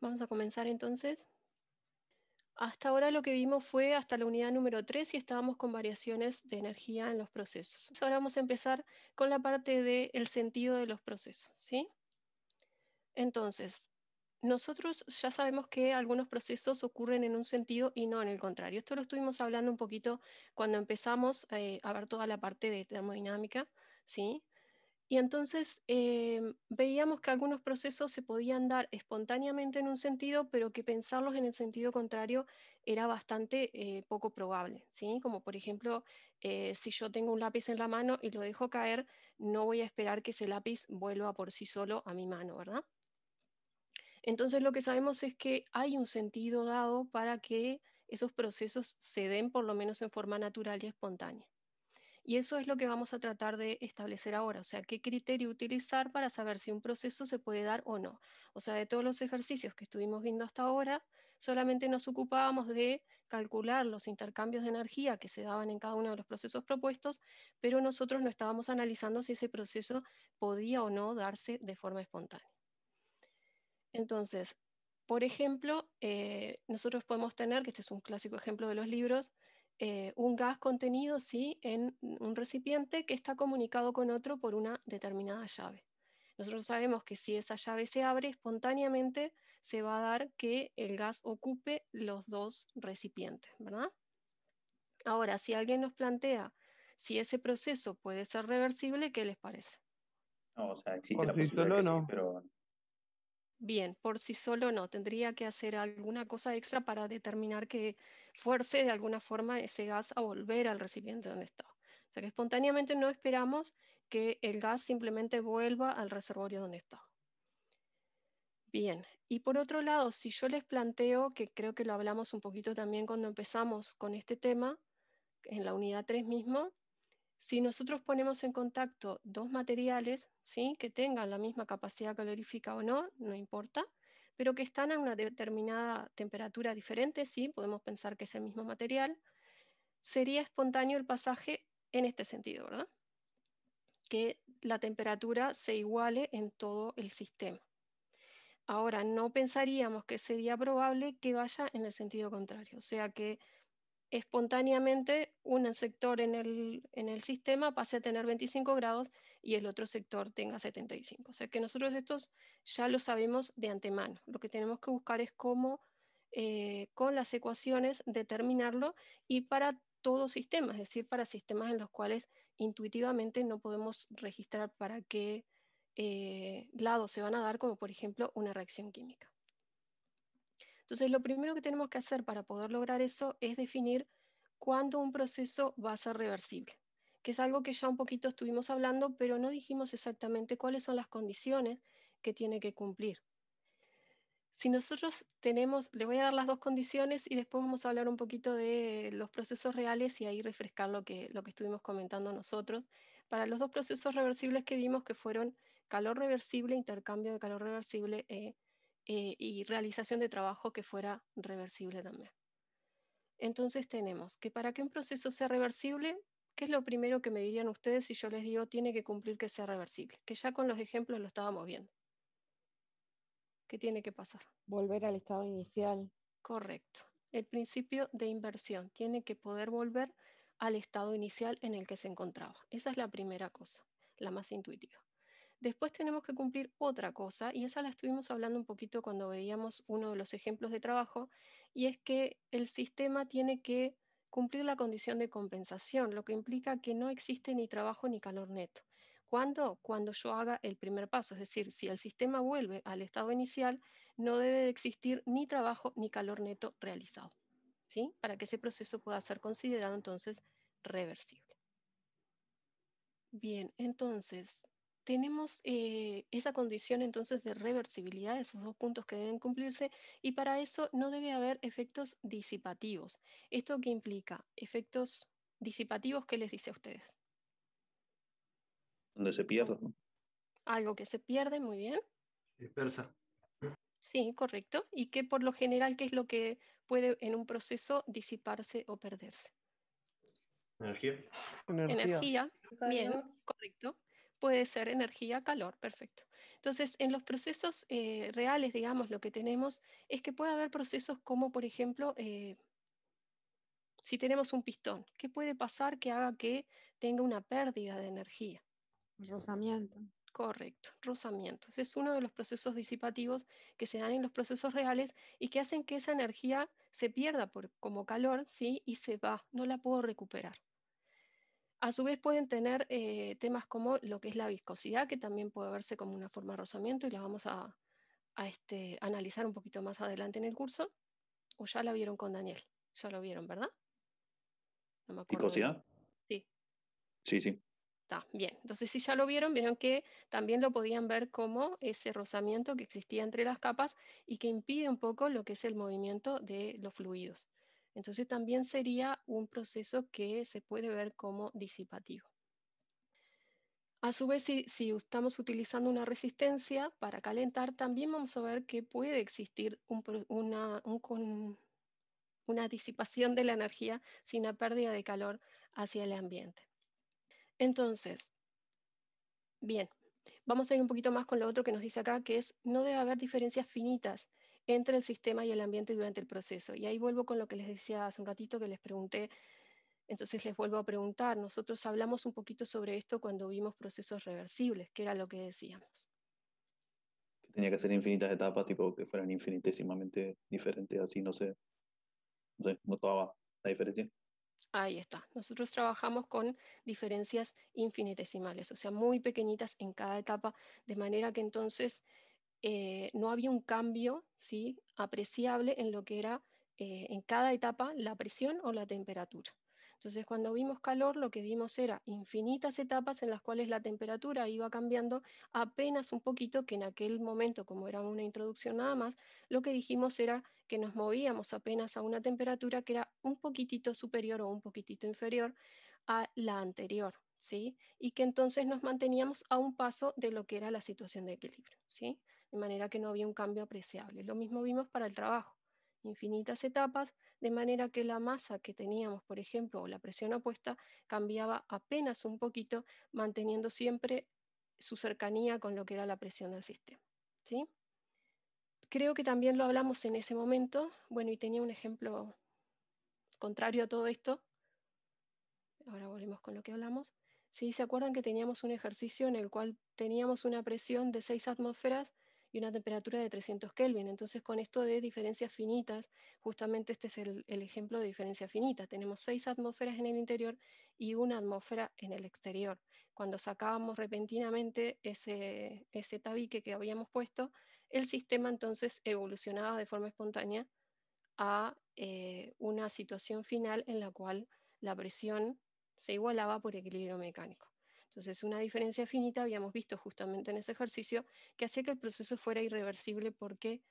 Vamos a comenzar entonces. Hasta ahora lo que vimos fue hasta la unidad número 3 y estábamos con variaciones de energía en los procesos. Ahora vamos a empezar con la parte del sentido de los procesos, ¿sí? Entonces, nosotros ya sabemos que algunos procesos ocurren en un sentido y no en el contrario. Esto lo estuvimos hablando un poquito cuando empezamos a ver toda la parte de termodinámica, ¿sí? Y entonces veíamos que algunos procesos se podían dar espontáneamente en un sentido, pero que pensarlos en el sentido contrario era bastante poco probable, ¿sí? Como por ejemplo, si yo tengo un lápiz en la mano y lo dejo caer, no voy a esperar que ese lápiz vuelva por sí solo a mi mano, ¿verdad? Entonces lo que sabemos es que hay un sentido dado para que esos procesos se den por lo menos en forma natural y espontánea. Y eso es lo que vamos a tratar de establecer ahora, o sea, qué criterio utilizar para saber si un proceso se puede dar o no. O sea, de todos los ejercicios que estuvimos viendo hasta ahora, solamente nos ocupábamos de calcular los intercambios de energía que se daban en cada uno de los procesos propuestos, pero nosotros no estábamos analizando si ese proceso podía o no darse de forma espontánea. Entonces, por ejemplo, nosotros podemos tener, que este es un clásico ejemplo de los libros, un gas contenido, ¿sí?, en un recipiente que está comunicado con otro por una determinada llave. Nosotros sabemos que si esa llave se abre, espontáneamente se va a dar que el gas ocupe los dos recipientes, ¿verdad? Ahora, si alguien nos plantea si ese proceso puede ser reversible, ¿qué les parece? No, o sea, existe Por la sí posibilidad que solo sí, no. pero Bien, por sí solo no, tendría que hacer alguna cosa extra para determinar que fuerce de alguna forma ese gas a volver al recipiente donde está. O sea que espontáneamente no esperamos que el gas simplemente vuelva al reservorio donde está. Bien, y por otro lado, si yo les planteo, que creo que lo hablamos un poquito también cuando empezamos con este tema, en la unidad 3 mismo, si nosotros ponemos en contacto dos materiales, ¿sí?, que tengan la misma capacidad calorífica o no, no importa, pero que están a una determinada temperatura diferente, sí, podemos pensar que es el mismo material, sería espontáneo el pasaje en este sentido, ¿verdad? Que la temperatura se iguale en todo el sistema. Ahora, no pensaríamos que sería probable que vaya en el sentido contrario, o sea que espontáneamente un sector en el sistema pase a tener 25 grados y el otro sector tenga 75. O sea que nosotros estos ya lo sabemos de antemano. Lo que tenemos que buscar es cómo con las ecuaciones determinarlo y para todo sistema, es decir, para sistemas en los cuales intuitivamente no podemos registrar para qué lado se van a dar, como por ejemplo una reacción química. Entonces, lo primero que tenemos que hacer para poder lograr eso es definir cuándo un proceso va a ser reversible, que es algo que ya un poquito estuvimos hablando, pero no dijimos exactamente cuáles son las condiciones que tiene que cumplir. Si nosotros tenemos, les voy a dar las dos condiciones y después vamos a hablar un poquito de los procesos reales y ahí refrescar lo que estuvimos comentando nosotros. Para los dos procesos reversibles que vimos, que fueron calor reversible, intercambio de calor reversible y realización de trabajo que fuera reversible también. Entonces tenemos que para que un proceso sea reversible, ¿qué es lo primero que me dirían ustedes si yo les digo tiene que cumplir que sea reversible? Que ya con los ejemplos lo estábamos viendo. ¿Qué tiene que pasar? Volver al estado inicial. Correcto. El principio de inversión tiene que poder volver al estado inicial en el que se encontraba. Esa es la primera cosa, la más intuitiva. Después tenemos que cumplir otra cosa, y esa la estuvimos hablando un poquito cuando veíamos uno de los ejemplos de trabajo, y es que el sistema tiene que cumplir la condición de compensación, lo que implica que no existe ni trabajo ni calor neto. ¿Cuándo? Cuando yo haga el primer paso, es decir, si el sistema vuelve al estado inicial, no debe de existir ni trabajo ni calor neto realizado, ¿sí? Para que ese proceso pueda ser considerado entonces reversible. Bien, entonces tenemos esa condición entonces de reversibilidad, esos dos puntos que deben cumplirse, y para eso no debe haber efectos disipativos. ¿Esto qué implica? Efectos disipativos, ¿qué les dice a ustedes? donde se pierda, ¿no? Algo que se pierde, muy bien. Dispersa. Sí, correcto. Y que por lo general, ¿qué es lo que puede en un proceso disiparse o perderse? Energía. Energía. Energía, bien, Calor. correcto. Puede ser energía, calor, perfecto. Entonces, en los procesos reales, digamos, lo que tenemos es que puede haber procesos como, por ejemplo, si tenemos un pistón, ¿qué puede pasar que haga que tenga una pérdida de energía? Rozamiento. Correcto, rozamientos. Es uno de los procesos disipativos que se dan en los procesos reales y que hacen que esa energía se pierda como calor, ¿sí? Y se va, no la puedo recuperar. A su vez pueden tener temas como lo que es la viscosidad, que también puede verse como una forma de rozamiento y la vamos a analizar un poquito más adelante en el curso. O ya la vieron con Daniel, ya lo vieron, ¿verdad? No me acuerdo del nombre. ¿Picosidad? Sí. Sí, sí. Está bien, entonces si ya lo vieron, vieron que también lo podían ver como ese rozamiento que existía entre las capas y que impide un poco lo que es el movimiento de los fluidos. Entonces también sería un proceso que se puede ver como disipativo. A su vez, si estamos utilizando una resistencia para calentar, también vamos a ver que puede existir una disipación de la energía sin una pérdida de calor hacia el ambiente. Entonces, bien, vamos a ir un poquito más con lo otro que nos dice acá, que es no debe haber diferencias finitas entre el sistema y el ambiente durante el proceso. Y ahí vuelvo con lo que les decía hace un ratito que les pregunté. Entonces les vuelvo a preguntar, nosotros hablamos un poquito sobre esto cuando vimos procesos reversibles, que era lo que decíamos. Que tenía que ser infinitas etapas, tipo que fueran infinitesimamente diferentes, así no sé, notaba la diferencia. Ahí está. Nosotros trabajamos con diferencias infinitesimales, o sea, muy pequeñitas en cada etapa, de manera que entonces no había un cambio, ¿sí?, apreciable en lo que era en cada etapa la presión o la temperatura. Entonces, cuando vimos calor, lo que vimos era infinitas etapas en las cuales la temperatura iba cambiando apenas un poquito, que en aquel momento, como era una introducción nada más, lo que dijimos era que nos movíamos apenas a una temperatura que era un poquitito superior o un poquitito inferior a la anterior, ¿sí? Y que entonces nos manteníamos a un paso de lo que era la situación de equilibrio, ¿sí? De manera que no había un cambio apreciable. Lo mismo vimos para el trabajo, infinitas etapas, de manera que la masa que teníamos, por ejemplo, o la presión opuesta, cambiaba apenas un poquito, manteniendo siempre su cercanía con lo que era la presión del sistema, ¿sí? Creo que también lo hablamos en ese momento, bueno, y tenía un ejemplo contrario a todo esto. Ahora volvemos con lo que hablamos. ¿Sí? ¿Se acuerdan que teníamos un ejercicio en el cual teníamos una presión de 6 atmósferas y una temperatura de 300 Kelvin? Entonces, con esto de diferencias finitas, justamente este es el ejemplo de diferencia finita. Tenemos 6 atmósferas en el interior y una atmósfera en el exterior. Cuando sacábamos repentinamente ese tabique que habíamos puesto, el sistema entonces evolucionaba de forma espontánea a una situación final en la cual la presión se igualaba por equilibrio mecánico. Entonces, una diferencia finita habíamos visto justamente en ese ejercicio que hacía que el proceso fuera irreversible porque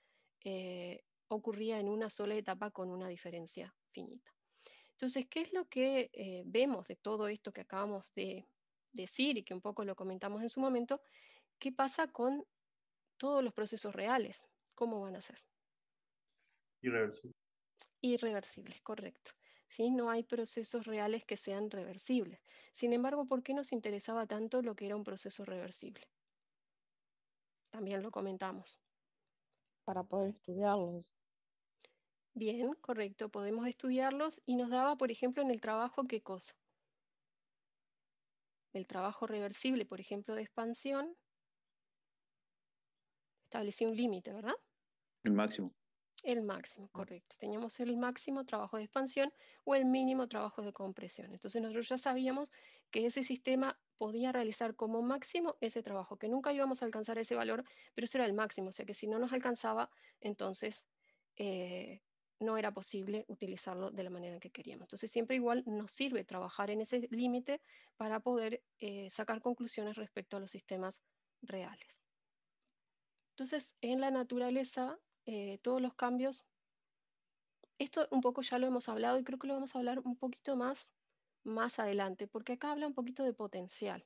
ocurría en una sola etapa con una diferencia finita. Entonces, ¿qué es lo que vemos de todo esto que acabamos de decir y que un poco lo comentamos en su momento? ¿Qué pasa con todos los procesos reales? ¿Cómo van a ser? Irreversible. Irreversibles, correcto. ¿Sí? No hay procesos reales que sean reversibles. Sin embargo, ¿por qué nos interesaba tanto lo que era un proceso reversible? También lo comentamos. Para poder estudiarlos. Bien, correcto. Podemos estudiarlos y nos daba, por ejemplo, en el trabajo, ¿qué cosa? El trabajo reversible, por ejemplo, de expansión, establecía un límite, ¿verdad? El máximo. El máximo, correcto. Teníamos el máximo trabajo de expansión o el mínimo trabajo de compresión. Entonces nosotros ya sabíamos que ese sistema podía realizar como máximo ese trabajo, que nunca íbamos a alcanzar ese valor, pero ese era el máximo, o sea que si no nos alcanzaba, entonces no era posible utilizarlo de la manera en que queríamos. Entonces siempre igual nos sirve trabajar en ese límite para poder sacar conclusiones respecto a los sistemas reales. Entonces, en la naturaleza, todos los cambios, esto un poco ya lo hemos hablado y creo que lo vamos a hablar un poquito más adelante, porque acá habla un poquito de potencial.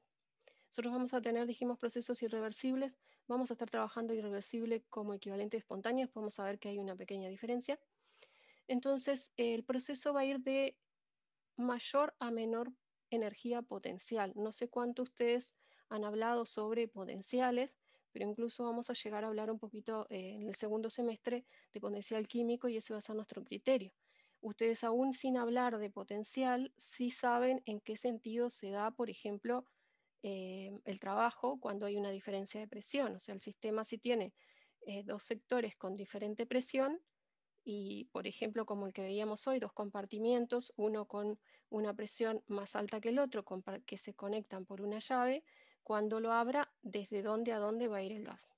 Nosotros vamos a tener, dijimos, procesos irreversibles, vamos a estar trabajando irreversible como equivalente espontáneo, después vamos a ver que hay una pequeña diferencia. Entonces, el proceso va a ir de mayor a menor energía potencial. No sé cuánto ustedes han hablado sobre potenciales, pero incluso vamos a llegar a hablar un poquito en el segundo semestre de potencial químico y ese va a ser nuestro criterio. Ustedes aún sin hablar de potencial, sí saben en qué sentido se da, por ejemplo, el trabajo cuando hay una diferencia de presión. O sea, el sistema si tiene dos sectores con diferente presión y, por ejemplo, como el que veíamos hoy, dos compartimientos, uno con una presión más alta que el otro, que se conectan por una llave, cuando lo abra, ¿desde dónde a dónde va a ir el gas?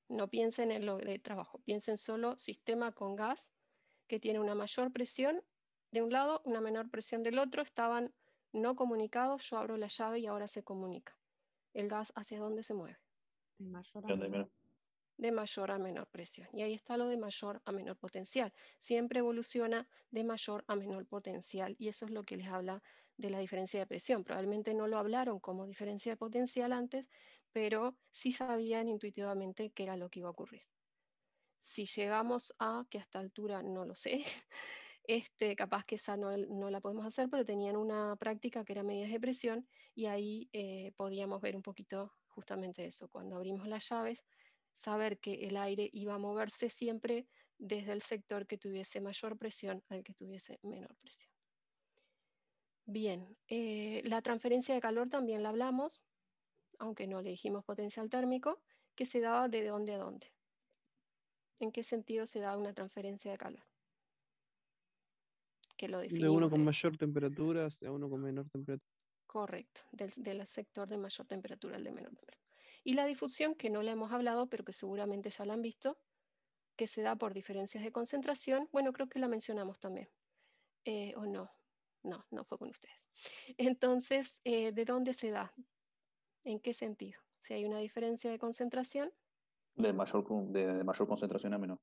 No piensen en lo de trabajo, piensen solo sistema con gas que tiene una mayor presión de un lado, una menor presión del otro, estaban no comunicados, yo abro la llave y ahora se comunica. ¿El gas hacia dónde se mueve? De mayor a ¿Qué onda, menor. De mayor a menor presión. Y ahí está lo de mayor a menor potencial. Siempre evoluciona de mayor a menor potencial y eso es lo que les habla de la diferencia de presión. Probablemente no lo hablaron como diferencia de potencial antes, pero sí sabían intuitivamente qué era lo que iba a ocurrir. Si llegamos a, que a esta altura no lo sé, capaz que esa no la podemos hacer, pero tenían una práctica que era medidas de presión y ahí podíamos ver un poquito justamente eso. Cuando abrimos las llaves, saber que el aire iba a moverse siempre desde el sector que tuviese mayor presión al que tuviese menor presión. Bien, la transferencia de calor también la hablamos, aunque no le dijimos potencial térmico, que se daba de dónde a dónde. ¿En qué sentido se da una transferencia de calor? Que lo De uno definimos. con mayor temperatura a uno con menor temperatura. Correcto, del sector de mayor temperatura al de menor temperatura. Y la difusión, que no la hemos hablado, pero que seguramente ya la han visto, que se da por diferencias de concentración, bueno, creo que la mencionamos también. ¿O no? No fue con ustedes. Entonces, ¿de dónde se da? ¿En qué sentido? Si hay una diferencia de concentración, De mayor concentración a menor.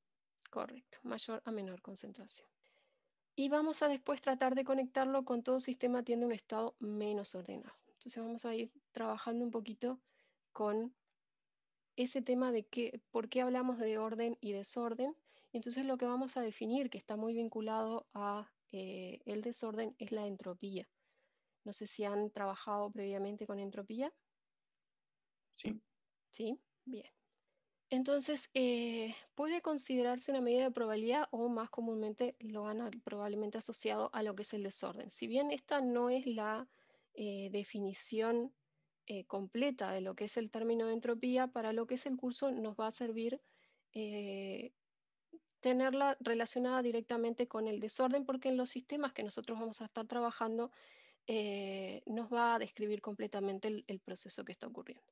correcto, mayor a menor concentración. Y vamos a después tratar de conectarlo con todo sistema tiene un estado menos ordenado. Entonces vamos a ir trabajando un poquito con ese tema de por qué hablamos de orden y desorden. Entonces lo que vamos a definir, que está muy vinculado a el desorden, es la entropía. No sé si han trabajado previamente con entropía. Sí. ¿Sí? Bien. Entonces, puede considerarse una medida de probabilidad o más comúnmente lo han probablemente asociado a lo que es el desorden. Si bien esta no es la definición completa de lo que es el término de entropía, para lo que es el curso nos va a servir eh, tenerla relacionada directamente con el desorden, porque en los sistemas que nosotros vamos a estar trabajando nos va a describir completamente el proceso que está ocurriendo.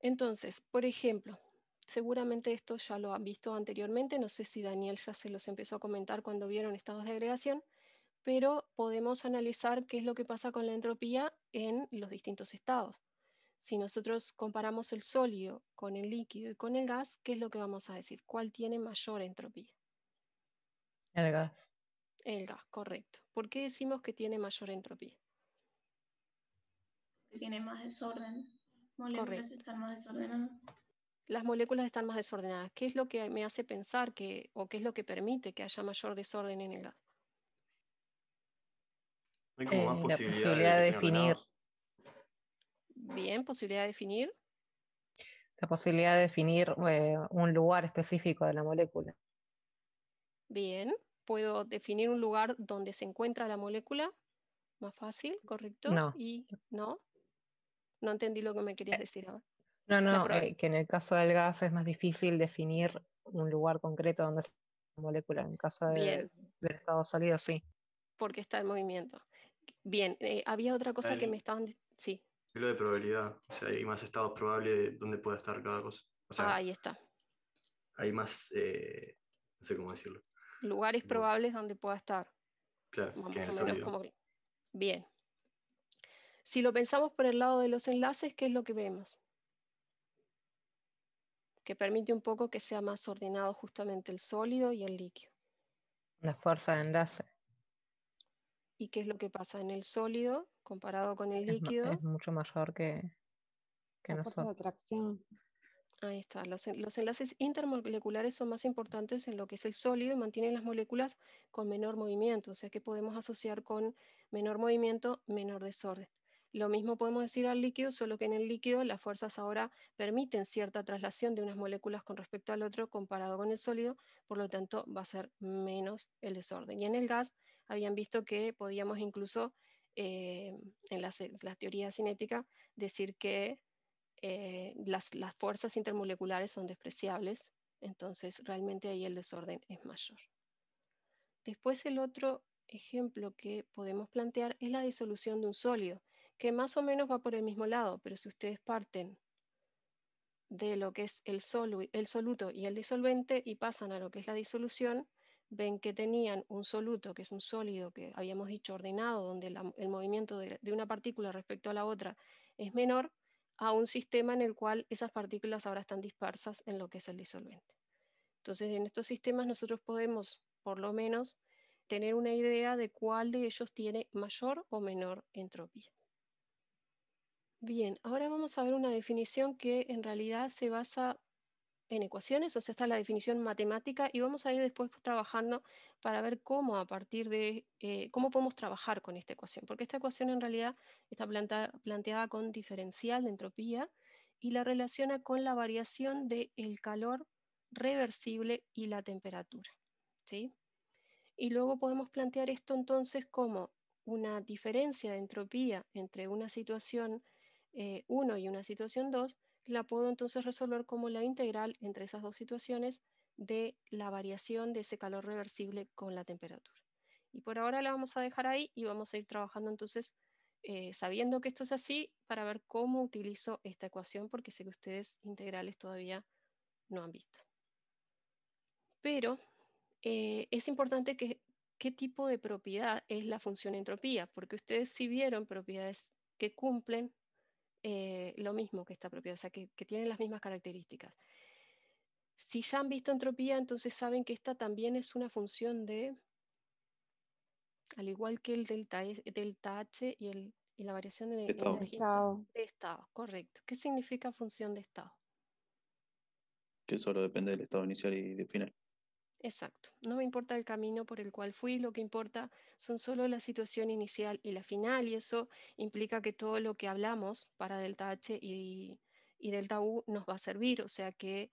Entonces, por ejemplo, seguramente esto ya lo han visto anteriormente, no sé si Daniel ya se los empezó a comentar cuando vieron estados de agregación, pero podemos analizar qué es lo que pasa con la entropía en los distintos estados. Si nosotros comparamos el sólido con el líquido y con el gas, ¿qué es lo que vamos a decir? ¿Cuál tiene mayor entropía? El gas. El gas, correcto. ¿Por qué decimos que tiene mayor entropía? Que tiene más desorden, moléculas Correcto. están más desordenadas. Las moléculas están más desordenadas. ¿Qué es lo que me hace pensar o qué es lo que permite que haya mayor desorden en el gas? Hay como más La posibilidades de posibilidad que de estén definir, ordenados. Bien, posibilidad de definir. la posibilidad de definir un lugar específico de la molécula. Bien, puedo definir un lugar donde se encuentra la molécula. Más fácil, correcto. No. Y no entendí lo que me querías decir ahora. No, que en el caso del gas es más difícil definir un lugar concreto donde está la molécula. En el caso Bien, del estado sólido, sí. porque está en movimiento. Bien, había otra cosa que me estaban... Sí, Es lo de probabilidad. O sea, hay más estados probables de dónde puede estar cada cosa. O sea, ahí está. hay más, no sé cómo decirlo. Lugares Tipo, probables donde pueda estar. claro, que en Más el o menos sólido. como... Bien. Si lo pensamos por el lado de los enlaces, ¿qué es lo que vemos? Que permite un poco que sea más ordenado justamente el sólido y el líquido. La fuerza de enlace ¿Y qué es lo que pasa en el sólido comparado con el líquido? es mucho mayor que La fuerza de nosotros. atracción. Ahí está. Los enlaces intermoleculares son más importantes en lo que es el sólido y mantienen las moléculas con menor movimiento, o sea que podemos asociar con menor movimiento, menor desorden. Lo mismo podemos decir al líquido, solo que en el líquido las fuerzas ahora permiten cierta traslación de unas moléculas con respecto al otro comparado con el sólido, por lo tanto va a ser menos el desorden. Y en el gas habían visto que podíamos incluso, en la teoría cinética, decir que las fuerzas intermoleculares son despreciables, entonces realmente ahí el desorden es mayor. Después el otro ejemplo que podemos plantear es la disolución de un sólido, que más o menos va por el mismo lado, pero si ustedes parten de lo que es el soluto y el disolvente y pasan a lo que es la disolución, ven que tenían un soluto, que es un sólido que habíamos dicho ordenado, donde el movimiento de una partícula respecto a la otra es menor, a un sistema en el cual esas partículas ahora están dispersas en lo que es el disolvente. Entonces, en estos sistemas nosotros podemos, por lo menos, tener una idea de cuál de ellos tiene mayor o menor entropía. Bien, ahora vamos a ver una definición que en realidad se basa en ecuaciones, o sea, está la definición matemática, y vamos a ir después trabajando para ver cómo a partir de, cómo podemos trabajar con esta ecuación, porque esta ecuación en realidad está planteada con diferencial de entropía y la relaciona con la variación del calor reversible y la temperatura, ¿sí? Y luego podemos plantear esto entonces como una diferencia de entropía entre una situación 1 y una situación 2, la puedo entonces resolver como la integral entre esas dos situaciones de la variación de ese calor reversible con la temperatura. Y por ahora la vamos a dejar ahí y vamos a ir trabajando entonces sabiendo que esto es así para ver cómo utilizo esta ecuación, porque sé que ustedes integrales todavía no han visto. Pero es importante que qué tipo de propiedad es la función entropía, porque ustedes sí vieron propiedades que cumplen lo mismo que esta propiedad, o sea, que tienen las mismas características. Si ya han visto entropía, entonces saben que esta también es una función de, al igual que el delta H y la variación de Estado. energía Estado. de estado, correcto. ¿Qué significa función de estado? Que solo depende del estado inicial y del final. Exacto. No me importa el camino por el cual fui, lo que importa son solo la situación inicial y la final, y eso implica que todo lo que hablamos para delta H y delta U nos va a servir, o sea que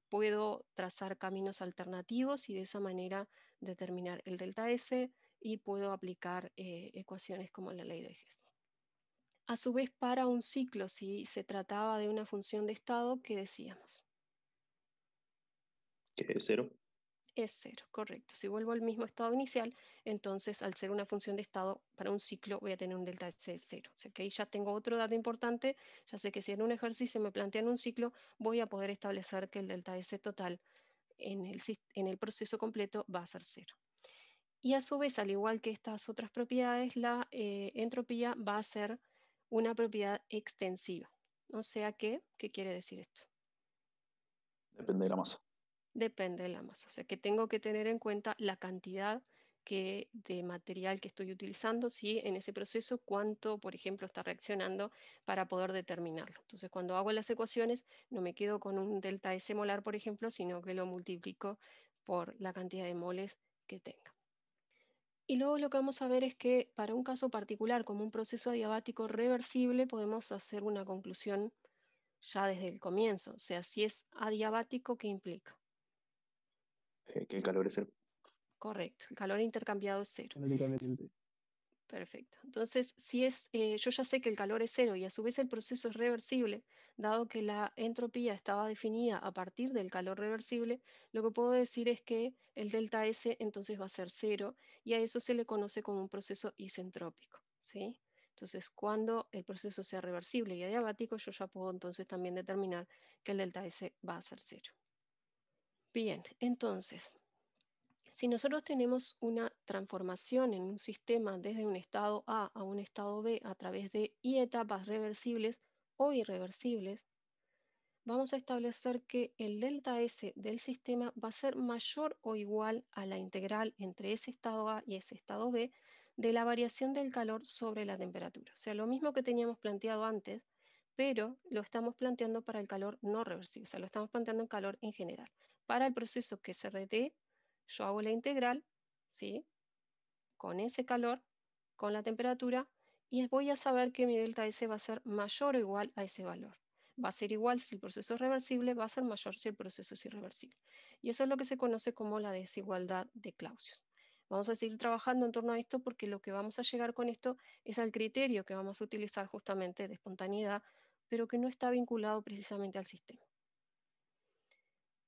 puedo trazar caminos alternativos y de esa manera determinar el delta S y puedo aplicar ecuaciones como la ley de Hess. A su vez, para un ciclo, si se trataba de una función de estado, ¿qué decíamos? Que es 0. Es 0, correcto. Si vuelvo al mismo estado inicial, entonces al ser una función de estado para un ciclo voy a tener un delta S de 0. O sea que ahí ya tengo otro dato importante. Ya sé que si en un ejercicio me plantean un ciclo, voy a poder establecer que el delta S total en el proceso completo va a ser 0. Y a su vez, al igual que estas otras propiedades, la entropía va a ser una propiedad extensiva. O sea que, ¿qué quiere decir esto? Depende de la masa. Depende de la masa. O sea que tengo que tener en cuenta la cantidad de material que estoy utilizando, ¿sí? En ese proceso, cuánto, por ejemplo, está reaccionando para poder determinarlo. Entonces, cuando hago las ecuaciones, no me quedo con un delta S molar, por ejemplo, sino que lo multiplico por la cantidad de moles que tenga. Y luego lo que vamos a ver es que para un caso particular, como un proceso adiabático reversible, podemos hacer una conclusión ya desde el comienzo. O sea, si es adiabático, ¿qué implica? Que el calor es 0. Correcto, el calor intercambiado es 0. Teóricamente. Perfecto. Entonces, si yo ya sé que el calor es 0 y a su vez el proceso es reversible, dado que la entropía estaba definida a partir del calor reversible, lo que puedo decir es que el delta S entonces va a ser 0 y a eso se le conoce como un proceso isentrópico, ¿sí? Entonces, cuando el proceso sea reversible y adiabático, yo ya puedo entonces también determinar que el delta S va a ser 0. Bien, entonces, si nosotros tenemos una transformación en un sistema desde un estado A a un estado B a través de etapas reversibles o irreversibles, vamos a establecer que el delta S del sistema va a ser mayor o igual a la integral entre ese estado A y ese estado B de la variación del calor sobre la temperatura. O sea, lo mismo que teníamos planteado antes, pero lo estamos planteando para el calor no reversible, o sea, lo estamos planteando en calor en general. Para el proceso que se RT, yo hago la integral, ¿sí? Con ese calor, con la temperatura, y voy a saber que mi delta S va a ser mayor o igual a ese valor. Va a ser igual si el proceso es reversible, va a ser mayor si el proceso es irreversible. Y eso es lo que se conoce como la desigualdad de Clausius. Vamos a seguir trabajando en torno a esto porque lo que vamos a llegar con esto es al criterio que vamos a utilizar justamente de espontaneidad, pero que no está vinculado precisamente al sistema.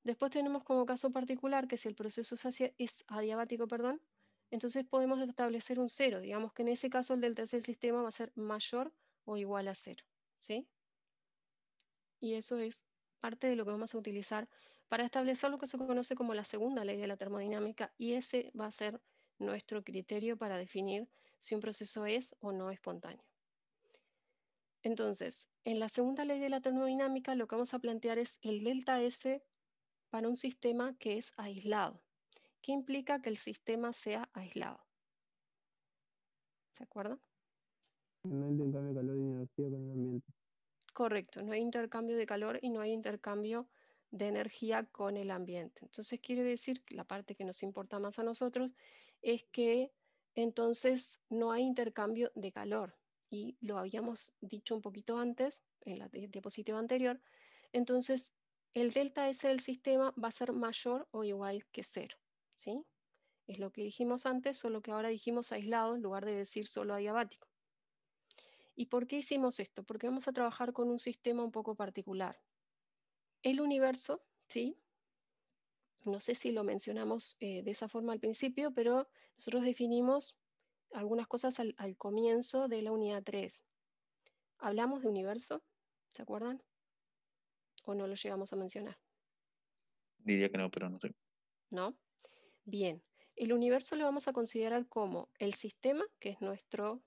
Después tenemos como caso particular que si el proceso es adiabático, entonces podemos establecer un 0. Digamos que en ese caso el delta S del sistema va a ser mayor o igual a 0. ¿Sí? Y eso es parte de lo que vamos a utilizar para establecer lo que se conoce como la segunda ley de la termodinámica, y ese va a ser nuestro criterio para definir si un proceso es o no espontáneo. Entonces, en la segunda ley de la termodinámica lo que vamos a plantear es el delta S para un sistema que es aislado. ¿Qué implica que el sistema sea aislado? ¿Se acuerdan? No hay intercambio de calor y energía con el ambiente. Correcto, no hay intercambio de calor y no hay intercambio de energía con el ambiente. Entonces quiere decir que la parte que nos importa más a nosotros es que entonces no hay intercambio de calor. Y lo habíamos dicho un poquito antes, en la diapositiva anterior. Entonces el delta S del sistema va a ser mayor o igual que 0. ¿Sí? Es lo que dijimos antes, solo que ahora dijimos aislado en lugar de decir solo adiabático. ¿Y por qué hicimos esto? Porque vamos a trabajar con un sistema un poco particular. El universo, ¿sí? No sé si lo mencionamos de esa forma al principio, pero nosotros definimos algunas cosas al comienzo de la unidad 3. ¿Hablamos de universo? ¿Se acuerdan? ¿O no lo llegamos a mencionar? Diría que no, pero no sé. ¿No? Bien. El universo lo vamos a considerar como el sistema, que es nuestro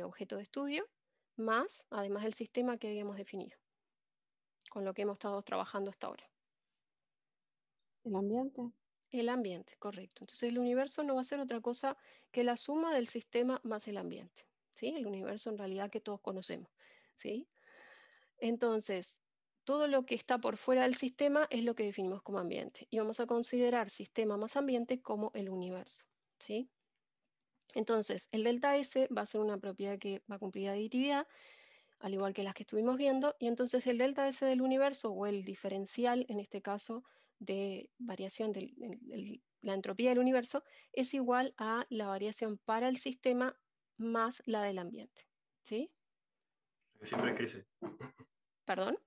objeto de estudio, más, además, el sistema que habíamos definido, con lo que hemos estado trabajando hasta ahora. El ambiente. El ambiente, correcto. Entonces el universo no va a ser otra cosa que la suma del sistema más el ambiente, ¿sí? El universo en realidad que todos conocemos, ¿sí? Entonces, todo lo que está por fuera del sistema es lo que definimos como ambiente. Y vamos a considerar sistema más ambiente como el universo, ¿sí? Entonces, el delta S va a ser una propiedad que va a cumplir aditividad, al igual que las que estuvimos viendo, y entonces el delta S del universo, o el diferencial, en este caso, de variación de la entropía del universo, es igual a la variación para el sistema más la del ambiente. ¿Sí? Que siempre crece. ¿Perdón?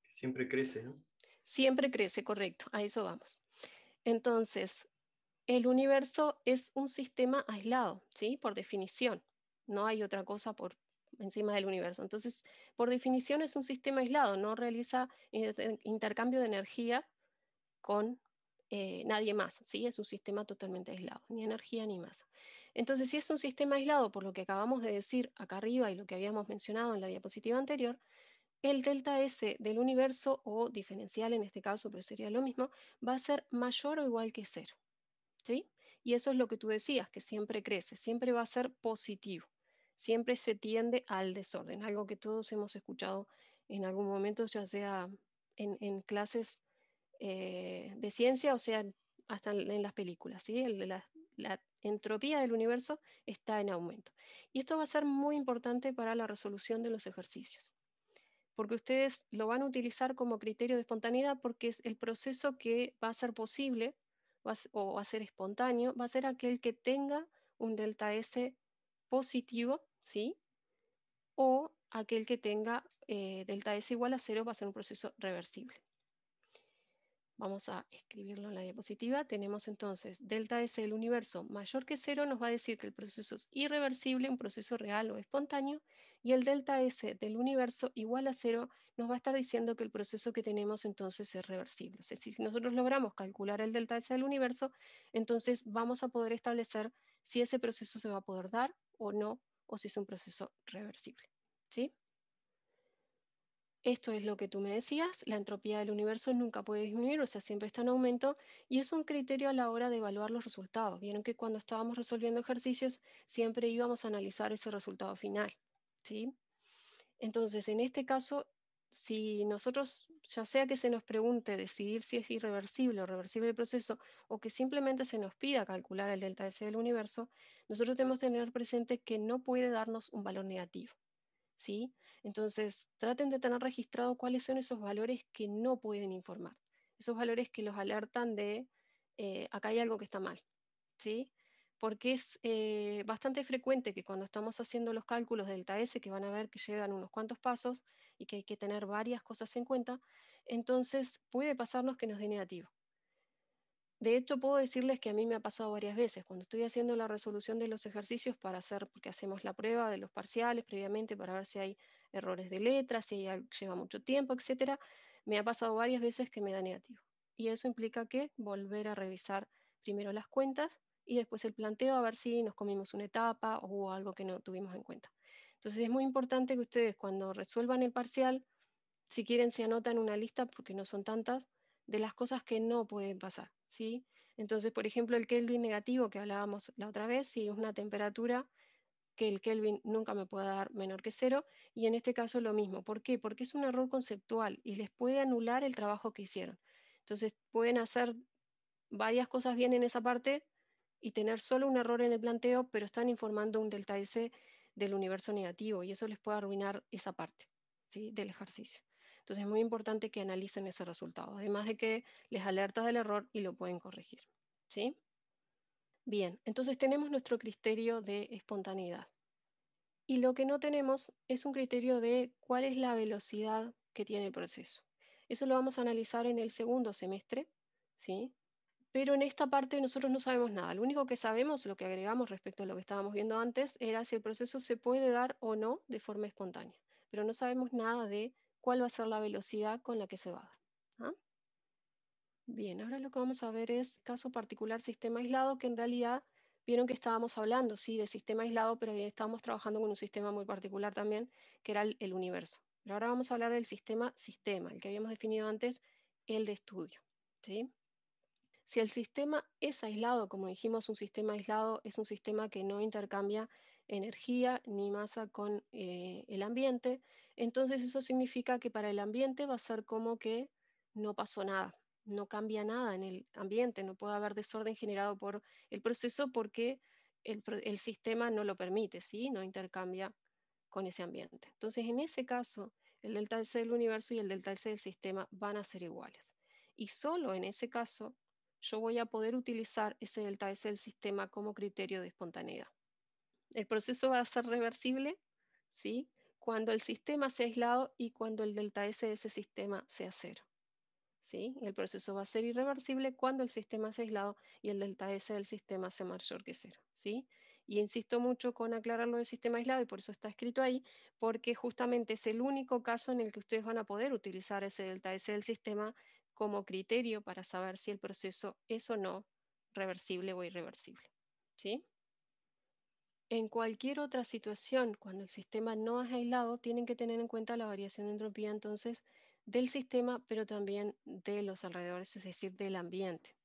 Que siempre crece, ¿no? Siempre crece, correcto, a eso vamos. Entonces, el universo es un sistema aislado, ¿sí? Por definición. No hay otra cosa por encima del universo. Entonces, por definición es un sistema aislado, no realiza intercambio de energía con nadie más, ¿sí? Es un sistema totalmente aislado, ni energía ni masa. Entonces, si es un sistema aislado, por lo que acabamos de decir acá arriba y lo que habíamos mencionado en la diapositiva anterior, el delta S del universo, o diferencial en este caso, pero sería lo mismo, va a ser mayor o igual que 0, ¿sí? Y eso es lo que tú decías, que siempre crece, siempre va a ser positivo, siempre se tiende al desorden, algo que todos hemos escuchado en algún momento, ya sea en clases de ciencia, o sea, hasta en las películas, ¿sí? La entropía del universo está en aumento. Y esto va a ser muy importante para la resolución de los ejercicios, porque ustedes lo van a utilizar como criterio de espontaneidad, porque es el proceso que va a ser posible o va a ser espontáneo, va a ser aquel que tenga un delta S positivo, ¿sí? O aquel que tenga delta S igual a 0 va a ser un proceso reversible. Vamos a escribirlo en la diapositiva. Tenemos entonces delta S del universo mayor que 0, nos va a decir que el proceso es irreversible, un proceso real o espontáneo, y el delta S del universo igual a 0 nos va a estar diciendo que el proceso que tenemos entonces es reversible. O sea, si nosotros logramos calcular el delta S del universo, entonces vamos a poder establecer si ese proceso se va a poder dar o no, o si es un proceso reversible. ¿Sí? Esto es lo que tú me decías, la entropía del universo nunca puede disminuir, o sea, siempre está en aumento, y es un criterio a la hora de evaluar los resultados. Vieron que cuando estábamos resolviendo ejercicios, siempre íbamos a analizar ese resultado final, ¿sí? Entonces, en este caso, si nosotros, ya sea que se nos pregunte decidir si es irreversible o reversible el proceso, o que simplemente se nos pida calcular el delta S del universo, nosotros tenemos que tener presente que no puede darnos un valor negativo, ¿sí? Entonces, traten de tener registrado cuáles son esos valores que no pueden informar, esos valores que los alertan de, acá hay algo que está mal, ¿sí? Porque es bastante frecuente que cuando estamos haciendo los cálculos del delta S, que van a ver que llevan unos cuantos pasos y que hay que tener varias cosas en cuenta, entonces puede pasarnos que nos dé negativo. De hecho, puedo decirles que a mí me ha pasado varias veces, cuando estoy haciendo la resolución de los ejercicios para hacer, porque hacemos la prueba de los parciales previamente para ver si hay errores de letra, si lleva mucho tiempo, etcétera, me ha pasado varias veces que me da negativo. Y eso implica que volver a revisar primero las cuentas y después el planteo a ver si nos comimos una etapa o hubo algo que no tuvimos en cuenta. Entonces es muy importante que ustedes cuando resuelvan el parcial, si quieren se anotan una lista, porque no son tantas, de las cosas que no pueden pasar, ¿sí? Entonces, por ejemplo, el Kelvin negativo que hablábamos la otra vez, si es una temperatura que el Kelvin nunca me pueda dar menor que 0, y en este caso lo mismo. ¿Por qué? Porque es un error conceptual y les puede anular el trabajo que hicieron. Entonces, pueden hacer varias cosas bien en esa parte y tener solo un error en el planteo, pero están informando un delta S del universo negativo, y eso les puede arruinar esa parte, ¿sí?, del ejercicio. Entonces es muy importante que analicen ese resultado, además de que les alerta del error y lo pueden corregir, ¿sí? Bien, entonces tenemos nuestro criterio de espontaneidad. Y lo que no tenemos es un criterio de cuál es la velocidad que tiene el proceso. Eso lo vamos a analizar en el segundo semestre, ¿sí? Pero en esta parte nosotros no sabemos nada. Lo único que sabemos, lo que agregamos respecto a lo que estábamos viendo antes, era si el proceso se puede dar o no de forma espontánea. Pero no sabemos nada de cuál va a ser la velocidad con la que se va a dar. ¿Ah? Bien, ahora lo que vamos a ver es caso particular sistema aislado, que en realidad vieron que estábamos hablando, sí, de sistema aislado, pero estábamos trabajando con un sistema muy particular también, que era el universo. Pero ahora vamos a hablar del sistema, el que habíamos definido antes, el de estudio, ¿sí? Si el sistema es aislado, como dijimos, un sistema aislado es un sistema que no intercambia energía ni masa con el ambiente, entonces eso significa que para el ambiente va a ser como que no pasó nada, no cambia nada en el ambiente, no puede haber desorden generado por el proceso porque el sistema no lo permite, ¿sí? No intercambia con ese ambiente. Entonces, en ese caso, el delta S del universo y el delta S del sistema van a ser iguales. Y solo en ese caso, yo voy a poder utilizar ese delta S del sistema como criterio de espontaneidad. El proceso va a ser reversible, ¿sí?, cuando el sistema sea aislado y cuando el delta S de ese sistema sea 0. ¿Sí? El proceso va a ser irreversible cuando el sistema sea aislado y el delta S del sistema sea mayor que 0. ¿Sí? Y insisto mucho con aclarar lo del sistema aislado, y por eso está escrito ahí, porque justamente es el único caso en el que ustedes van a poder utilizar ese delta S del sistema como criterio para saber si el proceso es o no reversible o irreversible. ¿Sí? En cualquier otra situación, cuando el sistema no es aislado, tienen que tener en cuenta la variación de entropía entonces del sistema, pero también de los alrededores, es decir, del ambiente.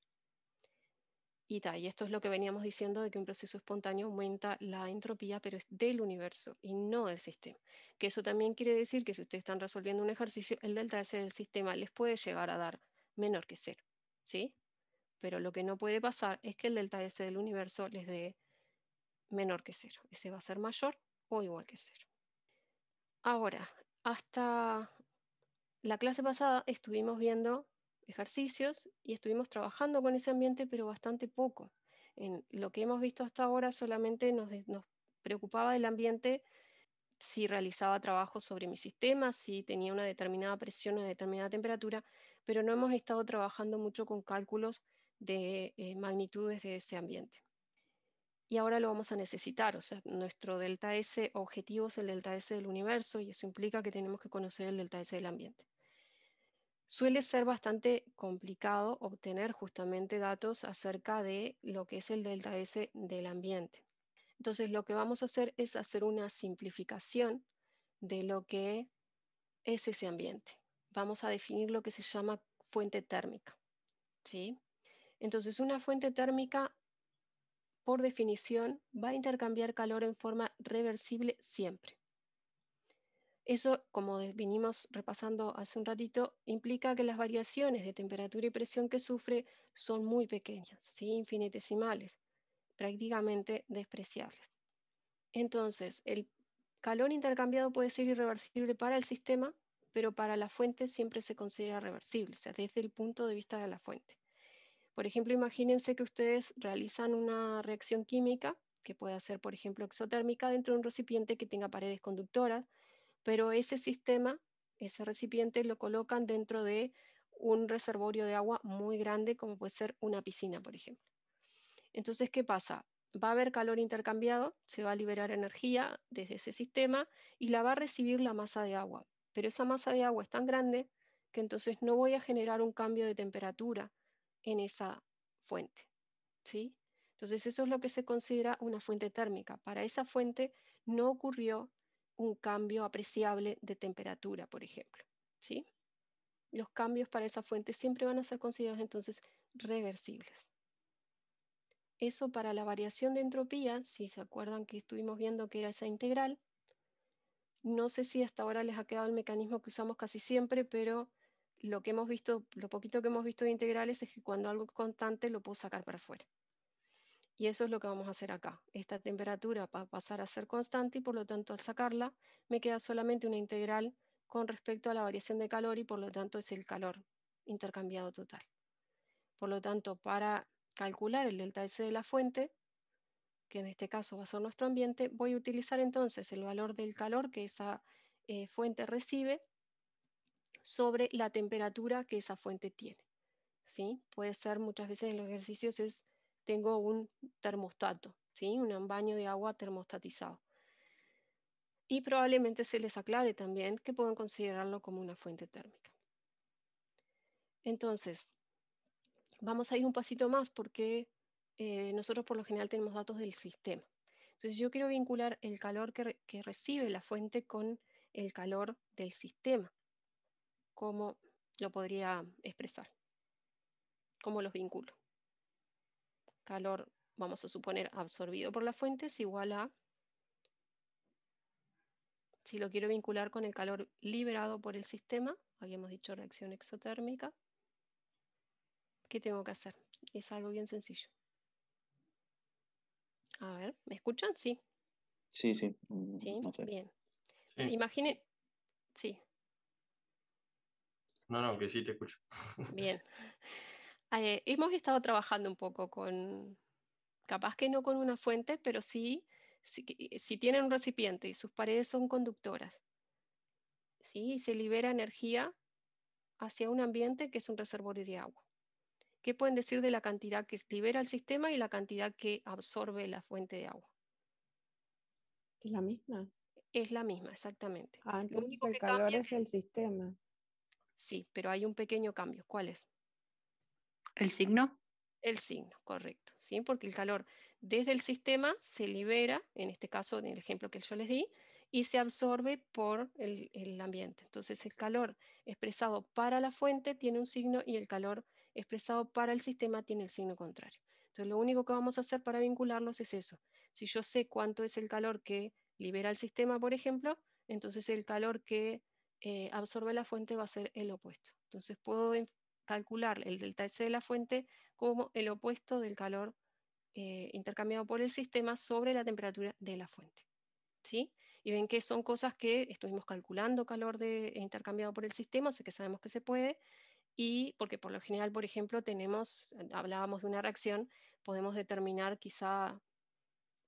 Y esto es lo que veníamos diciendo, de que un proceso espontáneo aumenta la entropía, pero es del universo y no del sistema. Que eso también quiere decir que si ustedes están resolviendo un ejercicio, el delta S del sistema les puede llegar a dar menor que 0, ¿sí? Pero lo que no puede pasar es que el delta S del universo les dé menor que 0. Ese va a ser mayor o igual que 0. Ahora, hasta la clase pasada estuvimos viendo ejercicios y estuvimos trabajando con ese ambiente, pero bastante poco. En lo que hemos visto hasta ahora solamente nos preocupaba el ambiente, si realizaba trabajo sobre mi sistema, si tenía una determinada presión o una determinada temperatura, pero no hemos estado trabajando mucho con cálculos de magnitudes de ese ambiente. Y ahora lo vamos a necesitar, o sea, nuestro delta S objetivo es el delta S del universo, y eso implica que tenemos que conocer el delta S del ambiente. Suele ser bastante complicado obtener justamente datos acerca de lo que es el delta S del ambiente. Entonces lo que vamos a hacer es hacer una simplificación de lo que es ese ambiente. Vamos a definir lo que se llama fuente térmica, ¿sí? Entonces una fuente térmica, por definición, va a intercambiar calor en forma reversible siempre. Eso, como vinimos repasando hace un ratito, implica que las variaciones de temperatura y presión que sufre son muy pequeñas, ¿sí? Infinitesimales, prácticamente despreciables. Entonces, el calor intercambiado puede ser irreversible para el sistema, pero para la fuente siempre se considera reversible, o sea, desde el punto de vista de la fuente. Por ejemplo, imagínense que ustedes realizan una reacción química, que puede ser, por ejemplo, exotérmica, dentro de un recipiente que tenga paredes conductoras, pero ese sistema, ese recipiente, lo colocan dentro de un reservorio de agua muy grande, como puede ser una piscina, por ejemplo. Entonces, ¿qué pasa? Va a haber calor intercambiado, se va a liberar energía desde ese sistema y la va a recibir la masa de agua. Pero esa masa de agua es tan grande que entonces no voy a generar un cambio de temperatura en esa fuente, ¿sí? Entonces eso es lo que se considera una fuente térmica. Para esa fuente no ocurrió un cambio apreciable de temperatura, por ejemplo, ¿sí? Los cambios para esa fuente siempre van a ser considerados entonces reversibles. Eso para la variación de entropía, si se acuerdan que estuvimos viendo que era esa integral, no sé si hasta ahora les ha quedado el mecanismo que usamos casi siempre, pero lo que hemos visto, lo poquito que hemos visto de integrales es que cuando algo es constante lo puedo sacar para afuera. Y eso es lo que vamos a hacer acá. Esta temperatura va a pasar a ser constante y por lo tanto al sacarla me queda solamente una integral con respecto a la variación de calor y por lo tanto es el calor intercambiado total. Por lo tanto, para calcular el delta S de la fuente, que en este caso va a ser nuestro ambiente, voy a utilizar entonces el valor del calor que esa fuente recibe sobre la temperatura que esa fuente tiene, ¿sí? Puede ser muchas veces en los ejercicios tengo un termostato, ¿sí? Un baño de agua termostatizado. Y probablemente se les aclare también que pueden considerarlo como una fuente térmica. Entonces, vamos a ir un pasito más porque nosotros por lo general tenemos datos del sistema. Entonces yo quiero vincular el calor que recibe la fuente con el calor del sistema. ¿Cómo lo podría expresar? ¿Cómo los vinculo? Calor, vamos a suponer, absorbido por la fuente es igual a, si lo quiero vincular con el calor liberado por el sistema, habíamos dicho reacción exotérmica, ¿qué tengo que hacer? Es algo bien sencillo. A ver, ¿me escuchan? Sí. Sí, sí, Sí, no sé. bien. Sí. Imaginen, sí, No, que sí te escucho. bien. Hemos estado trabajando un poco con, capaz que no con una fuente, pero sí, si tienen un recipiente y sus paredes son conductoras, ¿sí? Y se libera energía hacia un ambiente que es un reservorio de agua. ¿Qué pueden decir de la cantidad que libera el sistema y la cantidad que absorbe la fuente de agua? ¿Es la misma? Es la misma, exactamente. Ah, Lo entonces único el que calor cambia es el sistema. sí, pero hay un pequeño cambio. ¿Cuál es? ¿El signo? El signo, correcto, ¿sí? Porque el calor desde el sistema se libera, en este caso, en el ejemplo que yo les di, y se absorbe por el ambiente. Entonces el calor expresado para la fuente tiene un signo y el calor expresado para el sistema tiene el signo contrario. Entonces lo único que vamos a hacer para vincularlos es eso. Si yo sé cuánto es el calor que libera el sistema, por ejemplo, entonces el calor que absorbe la fuente va a ser el opuesto. Entonces puedo calcular el delta S de la fuente como el opuesto del calor intercambiado por el sistema sobre la temperatura de la fuente, ¿sí? Y ven que son cosas que estuvimos calculando calor intercambiado por el sistema, o sea que sabemos que se puede, y porque por lo general, por ejemplo, hablábamos de una reacción, podemos determinar quizá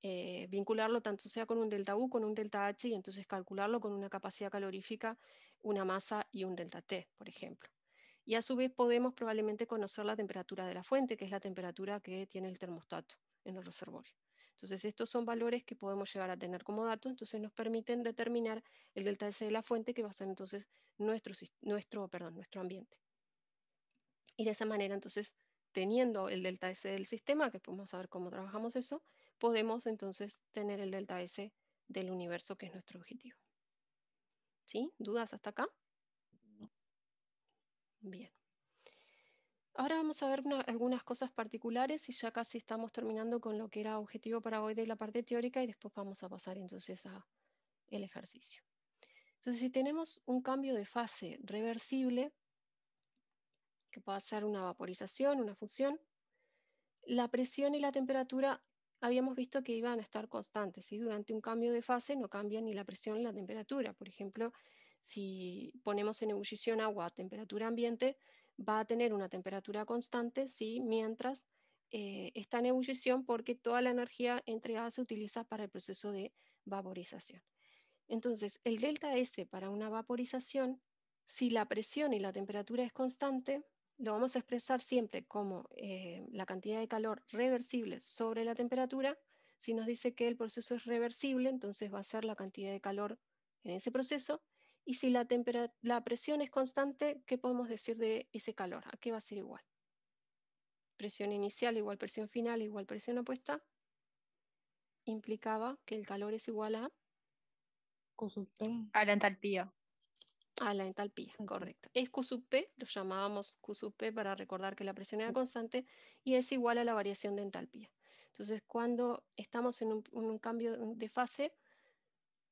vincularlo tanto sea con un delta U, con un delta H, y entonces calcularlo con una capacidad calorífica, una masa y un delta T, por ejemplo. Y a su vez podemos probablemente conocer la temperatura de la fuente, que es la temperatura que tiene el termostato en el reservorio. Entonces estos son valores que podemos llegar a tener como datos, entonces nos permiten determinar el delta S de la fuente, que va a ser entonces nuestro ambiente. Y de esa manera entonces, teniendo el delta S del sistema, que podemos saber cómo trabajamos eso, podemos entonces tener el delta S del universo, que es nuestro objetivo. ¿Sí? ¿Dudas hasta acá? Bien. Ahora vamos a ver algunas cosas particulares y ya casi estamos terminando con lo que era objetivo para hoy de la parte teórica y después vamos a pasar entonces al ejercicio. Entonces, si tenemos un cambio de fase reversible, que puede ser una vaporización, una fusión, la presión y la temperatura habíamos visto que iban a estar constantes, ¿sí? Durante un cambio de fase no cambia ni la presión ni la temperatura. Por ejemplo, si ponemos en ebullición agua a temperatura ambiente, va a tener una temperatura constante, ¿sí? Mientras está en ebullición, porque toda la energía entregada se utiliza para el proceso de vaporización. Entonces, el delta S para una vaporización, si la presión y la temperatura es constante, lo vamos a expresar siempre como la cantidad de calor reversible sobre la temperatura. Si nos dice que el proceso es reversible, entonces va a ser la cantidad de calor en ese proceso. Y si la presión es constante, ¿qué podemos decir de ese calor? ¿A qué va a ser igual? Presión inicial igual presión final igual presión opuesta. Implicaba que el calor es igual a Q sub P. A la entalpía. a la entalpía, correcto. Es Q sub P, lo llamábamos Q sub P para recordar que la presión era constante, y es igual a la variación de entalpía. Entonces, cuando estamos en un cambio de fase,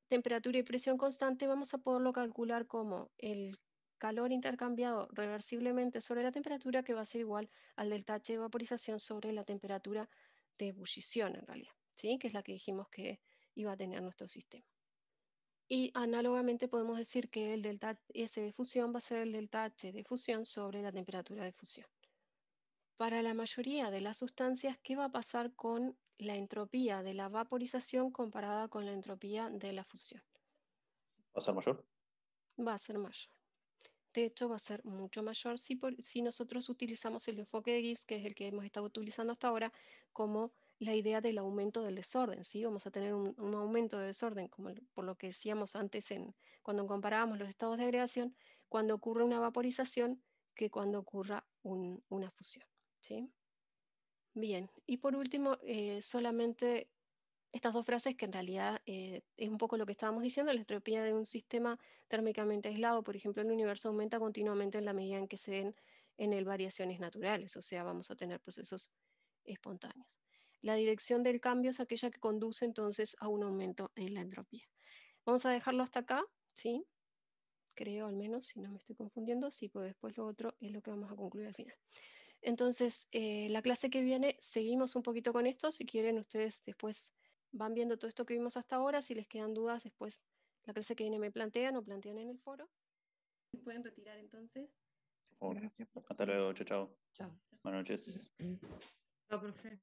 temperatura y presión constante, vamos a poderlo calcular como el calor intercambiado reversiblemente sobre la temperatura, que va a ser igual al delta H de vaporización sobre la temperatura de ebullición, en realidad, ¿sí? Que es la que dijimos que iba a tener nuestro sistema. Y análogamente podemos decir que el delta S de fusión va a ser el delta H de fusión sobre la temperatura de fusión. Para la mayoría de las sustancias, ¿qué va a pasar con la entropía de la vaporización comparada con la entropía de la fusión? ¿Va a ser mayor? Va a ser mayor. De hecho, va a ser mucho mayor si nosotros utilizamos el enfoque de Gibbs, que es el que hemos estado utilizando hasta ahora, como la idea del aumento del desorden, ¿sí? Vamos a tener un aumento de desorden, como por lo que decíamos antes cuando comparábamos los estados de agregación, cuando ocurre una vaporización, que cuando ocurra una fusión, ¿sí? Bien, y por último, solamente estas dos frases, que en realidad es un poco lo que estábamos diciendo. La entropía de un sistema térmicamente aislado, por ejemplo, el universo, aumenta continuamente en la medida en que se den en él variaciones naturales, o sea, vamos a tener procesos espontáneos. La dirección del cambio es aquella que conduce entonces a un aumento en la entropía. Vamos a dejarlo hasta acá, ¿sí? Creo, al menos, si no me estoy confundiendo, sí, pues después lo otro es lo que vamos a concluir al final. Entonces, la clase que viene seguimos un poquito con esto. Si quieren, ustedes después van viendo todo esto que vimos hasta ahora. Si les quedan dudas, después la clase que viene me plantean o plantean en el foro. Se pueden retirar entonces. Por favor. Gracias, Hasta luego, chao, chao. Chao. Buenas noches. Chao, profe.